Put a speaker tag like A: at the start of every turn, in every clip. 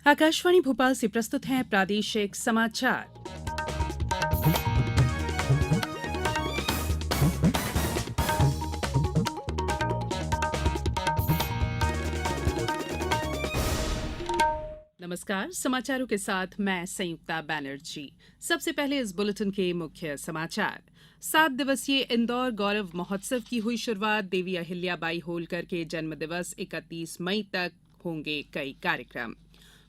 A: आकाशवाणी भोपाल से प्रस्तुत हैं प्रादेशिक समाचार। नमस्कार, समाचारों के साथ मैं संयुक्ता बैनर्जी। सबसे पहले इस बुलेटिन के मुख्य समाचार। 7 दिवसीय इंदौर गौरव महोत्सव की हुई शुरुआत। देवी अहिल्याबाई होलकर के जन्मदिवस 31 मई तक होंगे कई कार्यक्रम।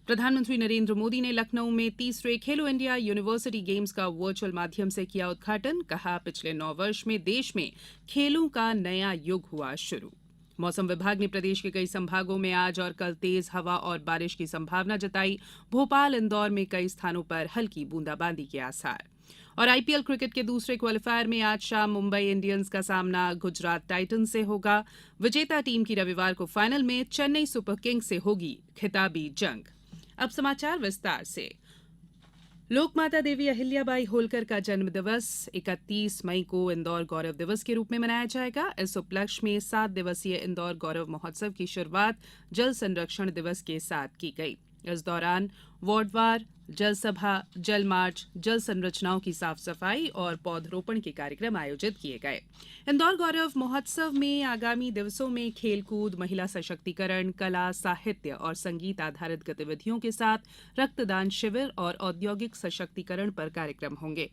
A: प्रधानमंत्री नरेंद्र मोदी ने लखनऊ में तीसरे खेलो इंडिया यूनिवर्सिटी गेम्स का वर्चुअल माध्यम से किया उद्घाटन। कहा, पिछले 9 वर्ष में देश में खेलों का नया युग हुआ शुरू। मौसम विभाग ने प्रदेश के कई संभागों में आज और कल तेज हवा और बारिश की संभावना जताई। भोपाल, इंदौर में कई स्थानों पर हल्की बूंदाबांदी के आसार। और आईपीएल क्रिकेट के दूसरे क्वालिफायर में आज शाम मुंबई इंडियंस का सामना गुजरात टाइटंस से होगा। विजेता टीम की रविवार को फाइनल में चेन्नई सुपर किंग्स से होगी खिताबी जंग। अब समाचार विस्तार से। लोकमाता देवी अहिल्याबाई होलकर का जन्म दिवस 31 मई को इंदौर गौरव दिवस के रूप में मनाया जाएगा। इस उपलक्ष्य में 7 दिवसीय इंदौर गौरव महोत्सव की शुरुआत जल संरक्षण दिवस के साथ की गई। इस दौरान वार्डवार जल सभा, जल मार्च, जल संरचनाओं की साफ सफाई और पौधरोपण के कार्यक्रम आयोजित किए गए। इंदौर गौरव महोत्सव में आगामी दिवसों में खेलकूद, महिला सशक्तिकरण, कला, साहित्य और संगीत आधारित गतिविधियों के साथ रक्तदान शिविर और औद्योगिक सशक्तिकरण पर कार्यक्रम होंगे।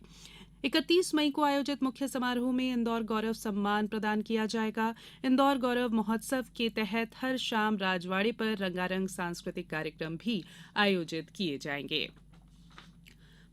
A: 31 मई को आयोजित मुख्य समारोह में इंदौर गौरव सम्मान प्रदान किया जाएगा। इंदौर गौरव महोत्सव के तहत हर शाम राजवाड़े पर रंगारंग सांस्कृतिक कार्यक्रम भी आयोजित किए जाएंगे।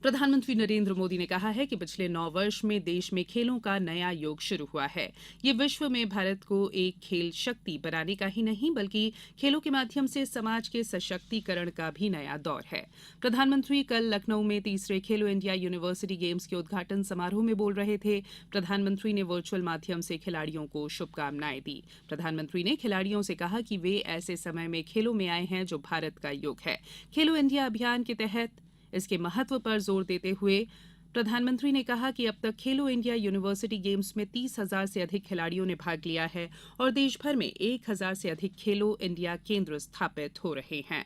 A: प्रधानमंत्री नरेंद्र मोदी ने कहा है कि पिछले 9 वर्ष में देश में खेलों का नया युग शुरू हुआ है। ये विश्व में भारत को एक खेल शक्ति बनाने का ही नहीं, बल्कि खेलों के माध्यम से समाज के सशक्तिकरण का भी नया दौर है। प्रधानमंत्री कल लखनऊ में तीसरे खेलो इंडिया यूनिवर्सिटी गेम्स के उद्घाटन समारोह में बोल रहे थे। प्रधानमंत्री ने वर्चुअल माध्यम से खिलाड़ियों को शुभकामनाएं दी। प्रधानमंत्री ने खिलाड़ियों से कहा कि वे ऐसे समय में खेलों में आए हैं जो भारत का युग है। खेलो इंडिया अभियान के तहत इसके महत्व पर जोर देते हुए प्रधानमंत्री ने कहा कि अब तक खेलो इंडिया यूनिवर्सिटी गेम्स में 30,000 से अधिक खिलाड़ियों ने भाग लिया है और देश भर में 1,000 से अधिक खेलो इंडिया केंद्र स्थापित हो रहे हैं।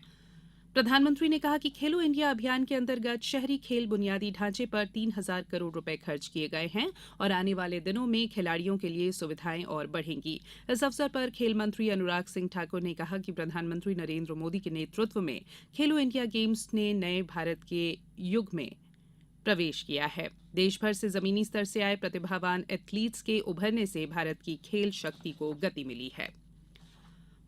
A: प्रधानमंत्री ने कहा कि खेलो इंडिया अभियान के अंतर्गत शहरी खेल बुनियादी ढांचे पर 3,000 करोड़ रुपए खर्च किए गए हैं और आने वाले दिनों में खिलाड़ियों के लिए सुविधाएं और बढ़ेंगी। इस अवसर पर खेल मंत्री अनुराग सिंह ठाकुर ने कहा कि प्रधानमंत्री नरेंद्र मोदी के नेतृत्व में खेलो इंडिया गेम्स ने नए भारत के युग में प्रवेश किया है। देश भर से जमीनी स्तर से आए प्रतिभावान एथलीट्स के उभरने से भारत की खेल शक्ति को गति मिली है।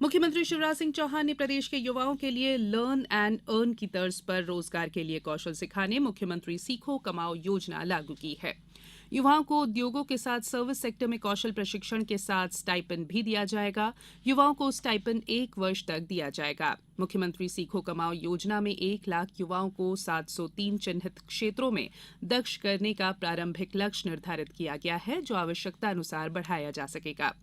A: मुख्यमंत्री शिवराज सिंह चौहान ने प्रदेश के युवाओं के लिए लर्न एंड अर्न की तर्ज पर रोजगार के लिए कौशल सिखाने मुख्यमंत्री सीखो कमाओ योजना लागू की है। युवाओं को उद्योगों के साथ सर्विस सेक्टर में कौशल प्रशिक्षण के साथ स्टाइपेंड भी दिया जाएगा। युवाओं को स्टाइपेंड 1 वर्ष तक दिया जाएगा। मुख्यमंत्री सीखो कमाओ योजना में 1 लाख युवाओं को 703 चिन्हित क्षेत्रों में दक्ष करने का प्रारंभिक लक्ष्य निर्धारित किया गया है, जो आवश्यकता अनुसार बढ़ाया जा सकेगा।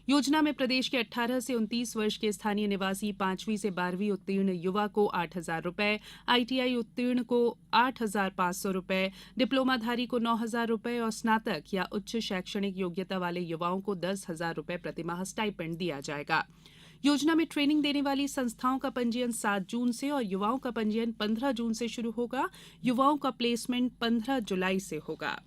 A: योजना में प्रदेश के 18 से 29 वर्ष के स्थानीय निवासी 5वीं से 12वीं उत्तीर्ण युवा को 8,000 रुपए, आईटीआई उत्तीर्ण को 8,500 रुपए, डिप्लोमाधारी को 9,000 रुपए और स्नातक या उच्च शैक्षणिक योग्यता वाले युवाओं को 10,000 रुपए प्रतिमाह स्टाइपेंड दिया जाएगा। योजना में ट्रेनिंग देने वाली संस्थाओं का पंजीयन 7 जून से और युवाओं का पंजीयन 15 जून से शुरू होगा। युवाओं का प्लेसमेंट 15 जुलाई से होगा।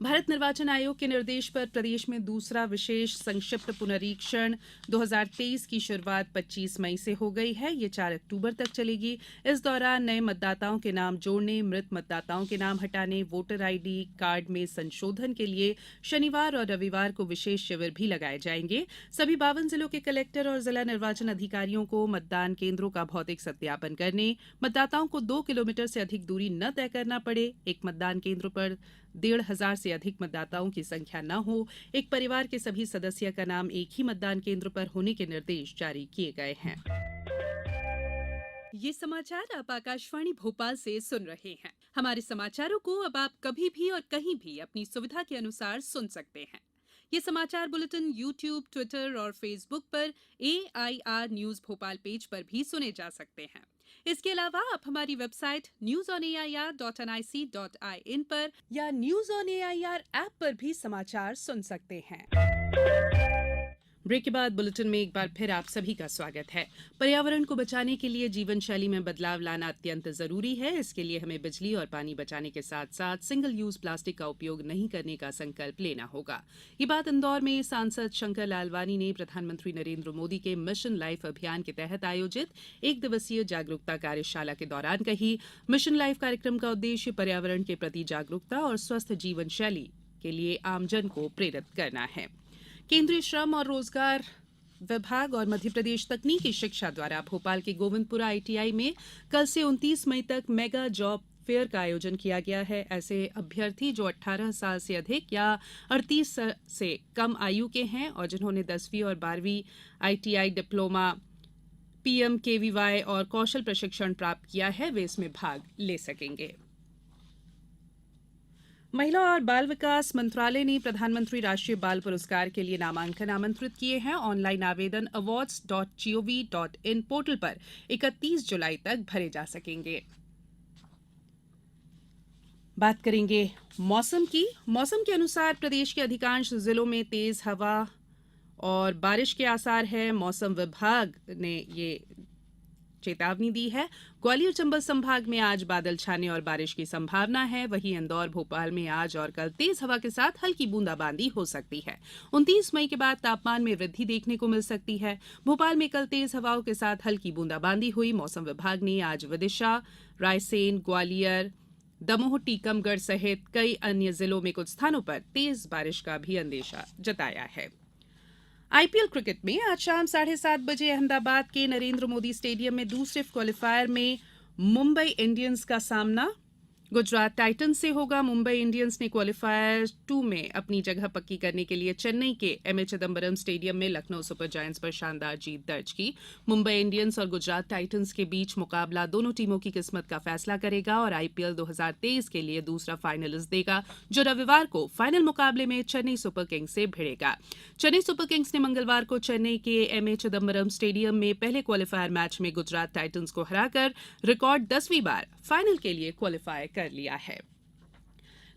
A: भारत निर्वाचन आयोग के निर्देश पर प्रदेश में दूसरा विशेष संक्षिप्त पुनरीक्षण 2023 की शुरुआत 25 मई से हो गई है। ये 4 अक्टूबर तक चलेगी। इस दौरान नए मतदाताओं के नाम जोड़ने, मृत मतदाताओं के नाम हटाने, वोटर आईडी कार्ड में संशोधन के लिए शनिवार और रविवार को विशेष शिविर भी लगाए जाएंगे। सभी 52 जिलों के कलेक्टर और जिला निर्वाचन अधिकारियों को मतदान केंद्रों का भौतिक सत्यापन करने, मतदाताओं को 2 किलोमीटर से अधिक दूरी न तय करना पड़े, एक मतदान केंद्र पर 1,500 से अधिक मतदाताओं की संख्या न हो, एक परिवार के सभी सदस्य का नाम एक ही मतदान केंद्र पर होने के निर्देश जारी किए गए हैं। ये समाचार आप आकाशवाणी भोपाल से सुन रहे हैं। हमारे समाचारों को अब आप कभी भी और कहीं भी अपनी सुविधा के अनुसार सुन सकते हैं। ये समाचार बुलेटिन YouTube, ट्विटर और फेसबुक पर AIR न्यूज भोपाल पेज पर भी सुने जा सकते हैं। इसके अलावा आप हमारी वेबसाइट newsonair.nic.in पर या न्यूज ऑन एआईआर ऐप पर भी समाचार सुन सकते हैं। ब्रेक के बाद बुलेटिन में एक बार फिर आप सभी का स्वागत है। पर्यावरण को बचाने के लिए जीवन शैली में बदलाव लाना अत्यंत जरूरी है। इसके लिए हमें बिजली और पानी बचाने के साथ साथ सिंगल यूज प्लास्टिक का उपयोग नहीं करने का संकल्प लेना होगा। ये बात इंदौर में सांसद शंकर लालवानी ने प्रधानमंत्री नरेंद्र मोदी के मिशन लाइफ अभियान के तहत आयोजित एक दिवसीय जागरूकता कार्यशाला के दौरान कही। मिशन लाइफ कार्यक्रम का उद्देश्य पर्यावरण के प्रति जागरूकता और स्वस्थ जीवन शैली के लिए आमजन को प्रेरित करना है। केंद्रीय श्रम और रोजगार विभाग और मध्य प्रदेश तकनीकी शिक्षा द्वारा भोपाल के गोविंदपुरा आईटीआई में कल से 29 मई तक मेगा जॉब फेयर का आयोजन किया गया है। ऐसे अभ्यर्थी जो 18 साल से अधिक या 38 से कम आयु के हैं और जिन्होंने 10वीं और 12वीं आईटीआई डिप्लोमा पीएमकेवीवाई और कौशल प्रशिक्षण प्राप्त किया है, वे इसमें भाग ले सकेंगे। महिला और बाल विकास मंत्रालय ने प्रधानमंत्री राष्ट्रीय बाल पुरस्कार के लिए नामांकन आमंत्रित किए हैं। ऑनलाइन आवेदन awards.gov.in पोर्टल पर 31 जुलाई तक भरे जा सकेंगे। बात करेंगे मौसम की। मौसम के अनुसार प्रदेश के अधिकांश जिलों में तेज हवा और बारिश के आसार है। मौसम विभाग ने ये चेतावनी दी है। ग्वालियर चंबल संभाग में आज बादल छाने और बारिश की संभावना है। वहीं इंदौर भोपाल में आज और कल तेज हवा के साथ हल्की बूंदाबांदी हो सकती है। 29 मई के बाद तापमान में वृद्धि देखने को मिल सकती है। भोपाल में कल तेज हवाओं के साथ हल्की बूंदाबांदी हुई। मौसम विभाग ने आज विदिशा, रायसेन, ग्वालियर, दमोह, टीकमगढ़ सहित कई अन्य जिलों में कुछ स्थानों पर तेज बारिश का भी अंदेशा जताया है। आईपीएल क्रिकेट में आज शाम 7:30 बजे अहमदाबाद के नरेंद्र मोदी स्टेडियम में दूसरे क्वालिफायर में मुंबई इंडियंस का सामना गुजरात टाइटंस से होगा। मुंबई इंडियंस ने क्वालिफायर 2 में अपनी जगह पक्की करने के लिए चेन्नई के एमए चिदम्बरम स्टेडियम में लखनऊ सुपर जायंट्स पर शानदार जीत दर्ज की। मुंबई इंडियंस और गुजरात टाइटंस के बीच मुकाबला दोनों टीमों की किस्मत का फैसला करेगा और आईपीएल 2023 के लिए दूसरा फाइनलिस्ट देगा, जो रविवार को फाइनल मुकाबले में चेन्नई सुपर किंग्स से भिड़ेगा। चेन्नई सुपर किंग्स ने मंगलवार को चेन्नई के एमए चिदम्बरम स्टेडियम में पहले क्वालिफायर मैच में गुजरात टाइटंस को हराकर रिकॉर्ड 10वीं बार फाइनल के लिए क्वालिफाई कर लिया है।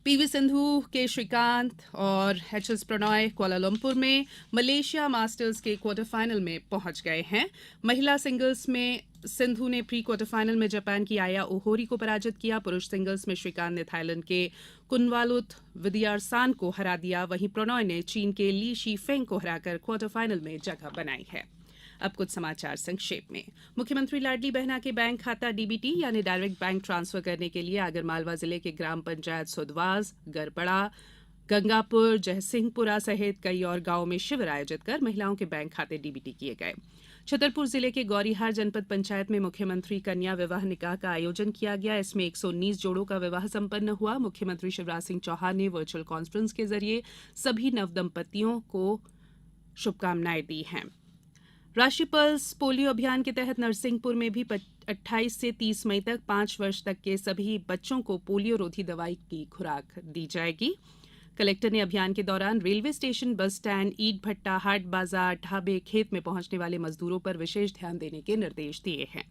A: पीवी सिंधु के श्रीकांत और एचएस प्रणॉय कुआलालंपुर में मलेशिया मास्टर्स के क्वार्टर फाइनल में पहुंच गए हैं। महिला सिंगल्स में सिंधु ने प्री क्वार्टर फाइनल में जापान की आया ओहोरी को पराजित किया। पुरुष सिंगल्स में श्रीकांत ने थाईलैंड के कुनवालुत विदियारसान को हरा दिया। वहीं प्रणॉय ने चीन के ली शीफेंग को हराकर क्वार्टर फाइनल में जगह बनाई है। अब कुछ समाचार संक्षेप में। मुख्यमंत्री लाडली बहना के बैंक खाता डीबीटी यानी डायरेक्ट बैंक ट्रांसफर करने के लिए आगरमालवा जिले के ग्राम पंचायत सुदवास, गरपड़ा, गंगापुर, जयसिंहपुरा सहित कई और गांवों में शिविर आयोजित कर महिलाओं के बैंक खाते डीबीटी किए गए। छतरपुर जिले के गौरीहार जनपद पंचायत में मुख्यमंत्री कन्या विवाह निकाह का आयोजन किया गया। इसमें 119 जोड़ों का विवाह संपन्न हुआ। मुख्यमंत्री शिवराज सिंह चौहान ने वर्चुअल कॉन्फ्रेंस के जरिए सभी नवदंपतियों को शुभकामनाएं दी हैं। राष्ट्रीय पल्स पोलियो अभियान के तहत नरसिंहपुर में भी 28 से 30 मई तक 5 वर्ष तक के सभी बच्चों को पोलियो रोधी दवाई की खुराक दी जाएगी। कलेक्टर ने अभियान के दौरान रेलवे स्टेशन, बस स्टैंड, ईंट भट्टा, हाट बाजार, ढाबे, खेत में पहुंचने वाले मजदूरों पर विशेष ध्यान देने के निर्देश दिए हैं।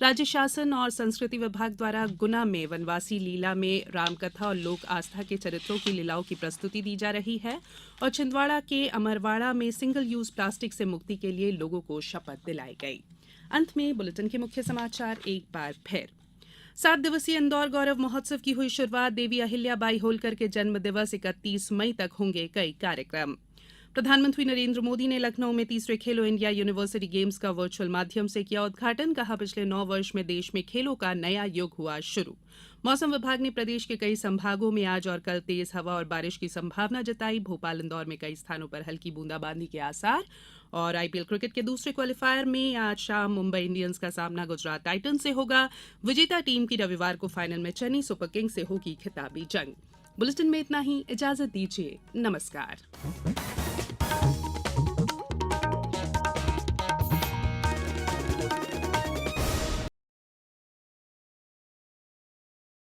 A: राज्य शासन और संस्कृति विभाग द्वारा गुना में वनवासी लीला में रामकथा और लोक आस्था के चरित्रों की लीलाओं की प्रस्तुति दी जा रही है और छिंदवाड़ा के अमरवाड़ा में सिंगल यूज प्लास्टिक से मुक्ति के लिए लोगों को शपथ दिलाई गई। अंत में बुलेटिन के मुख्य समाचार एक बार फिर। 7 दिवसीय इंदौर गौरव महोत्सव की हुई शुरुआत। देवी अहिल्याबाई होलकर के जन्म दिवस 31 मई तक होंगे कई कार्यक्रम। प्रधानमंत्री नरेंद्र मोदी ने लखनऊ में तीसरे खेलो इंडिया यूनिवर्सिटी गेम्स का वर्चुअल माध्यम से किया उद्घाटन। कहा, पिछले 9 वर्ष में देश में खेलों का नया युग हुआ शुरू। मौसम विभाग ने प्रदेश के कई संभागों में आज और कल तेज हवा और बारिश की संभावना जताई। भोपाल, इंदौर में कई स्थानों पर हल्की बूंदाबांदी के आसार। और आईपीएल क्रिकेट के दूसरे क्वालिफायर में आज शाम मुंबई इंडियंस का सामना गुजरात टाइटंस से होगा। विजेता टीम की रविवार को फाइनल में चेन्नई सुपर किंग्स से होगी खिताबी जंग। बुलेटिन में इतना ही। इजाजत दीजिए। नमस्कार।